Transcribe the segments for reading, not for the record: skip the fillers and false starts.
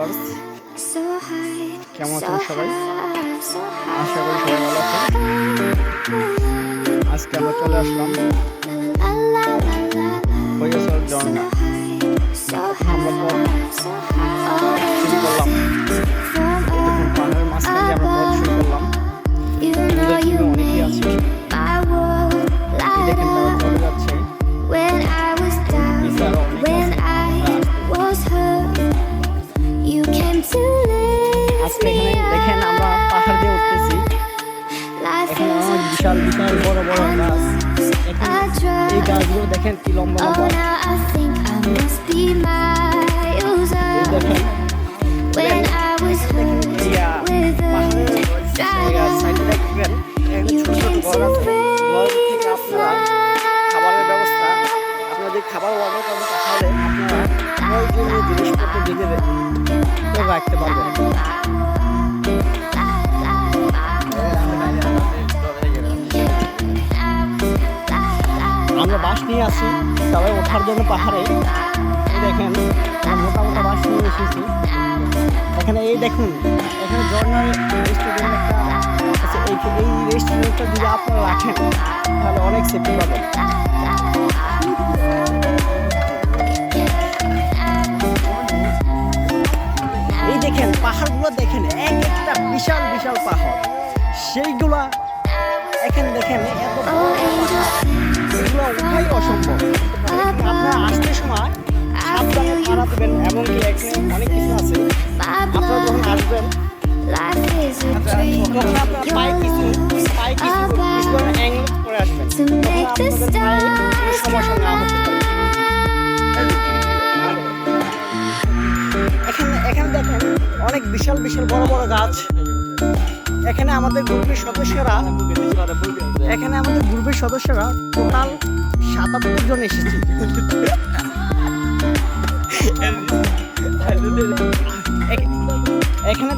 Viewers, কেমন আছেন সবাই? আশা করি সবাই ভালো আছেন। আজকে আমরা চলে আসলাম কৈলাসহর ঝর্ণা। আমরা শুরু করলাম, এতক্ষণ পাহাড়ের মাঝখানে আমরা পথ শুরু করলাম। অনেকেই আছে, দেখেন তারা চলে যাচ্ছে। আজকে এখানে দেখেন আমরা পাহাড় দিয়ে উঠতেছি। এখানে অনেক বিশাল বিশাল বড় বড় গাছ। এই গাছগুলো দেখেন কি লম্বা লম্বা। খাবারের ব্যবস্থা, আপনাদের খাবার অর্ডার করেন তাহলে আপনারা প্রয়োজনীয় জিনিসপত্র দিয়ে রাখতে পারবেন। আমরা বাস নিয়ে আসি সবাই ওঠার জন্য পাহাড়ে। দেখেন মোটা মোটা বাস নিয়ে এসেছি এখানে। এই দেখুন এখানে ঝর্ণার রেস্টুরেন্ট একটা আছে। এই রেস্টুরেন্টটা যদি আপনারা রাখেন তাহলে অনেক সেফটি পাবেন। এই দেখেন পাহাড়গুলো দেখেন, এক একটা বিশাল বিশাল পাহাড়। সেইগুলা এখানে দেখেন এত এগুলো উঠাই অসম্ভব। আপনারা আসতে সময় সাবধানে পা রাখবেন, এবং কি এখানে অনেক কিছু আছে। আপনারা যখন আসবেন তখন আপনার পায়ে কিছু অ্যাঙ্গেল করে আসবেন, আপনাদের পায়ে কোনো সমস্যা না হতে পারে। এখানে দেখেন অনেক বিশাল বিশাল বড় বড় গাছ। এখানে আমাদের গ্রুপের সদস্যরা টোটাল ৭৭ জন এসেছে। এখানে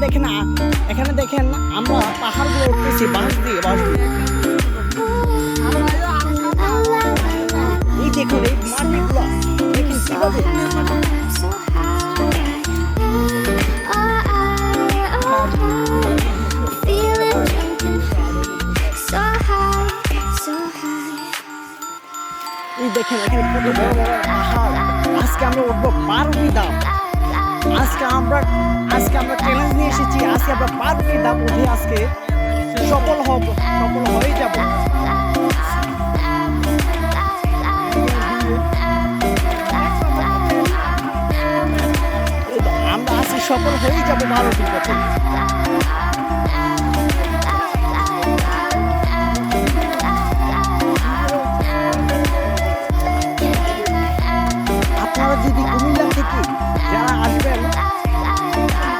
দেখেন আমরা পাহাড়গুলো উঠতেছি বাঁশ দিয়ে। এই দেখুন এই মাটিগুলো দেখেন কিভাবে। দেখেন এখানে কত বড় বড় পাহাড়। আজকে আমরা উঠবো 12টি ধাপ। আজকে আমরা চ্যালেঞ্জ নিয়ে এসেছি। আজকে আমরা 12টি ধাপ উঠে আজকে সফল হয়ে যাব। আমরা আজকে সফল হয়ে যাব 12টি পথে। যদি কুমিল্লা থেকে যারা আসবেন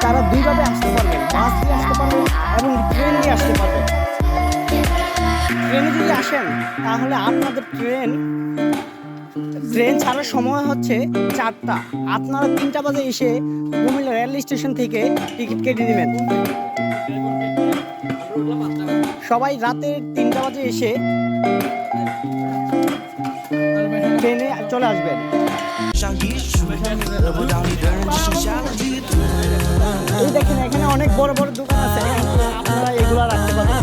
তারা দুইভাবে আসতে পারবেন, বাস দিয়ে আসতে পারবেন এবং ট্রেন দিয়ে আসতে পারবেন। ট্রেনে যদি আসেন তাহলে আপনাদের ট্রেন ছাড়ার সময় হচ্ছে 4টা। আপনারা 3টা বাজে এসে কুমিল্লা রেল স্টেশন থেকে টিকিট কেটে নেবেন। সবাই রাতে 3টা বাজে এসে ট্রেনে চলে আসবেন। এই দেখেন এখানে অনেক বড় বড় দোকান আছে, আপনারা এগুলো রাখতে পারেন।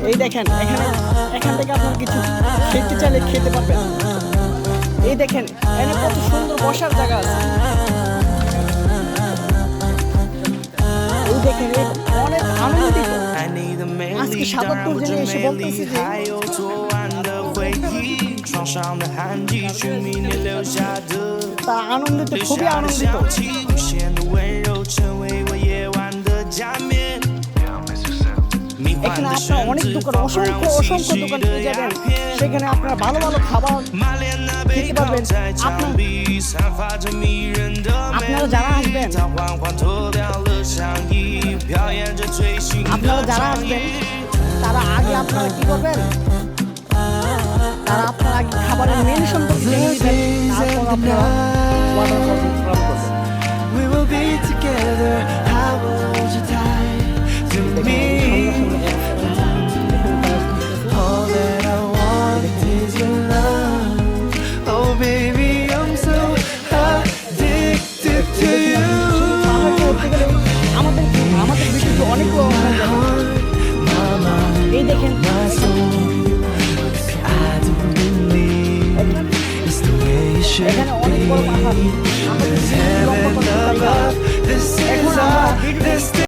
এই দেখেন এখান থেকে আপনারা কিছু খেতে চাইলে খেতে পারবেন। এই দেখেন এখানে কত সুন্দর বসার জায়গা আছে। এই দেখেন অনেক আনন্দিত। আজকে ৭৭ জনে এসে বলতেছি যে তারা আনন্দিত, খুবই আনন্দিত। এখানে আপনারা অনেক দোকান, অসংখ্য দোকান পেয়ে যাবেন। সেখানে আপনারা ভালো ভালো খাবার খেতে পারবেন। আপনারা যারা আসবেন তারা আগে আপনারা কি করবেন, তারা আপনার আগে খাবারের মেনু সম্পর্কে জেনে নেবেন, তারপর আপনারা অর্ডার করবেন। বড় পাহাড় আমরা যদি বিলম্ব করতে চাই না, This এখন is আমরা our ভিডিওটি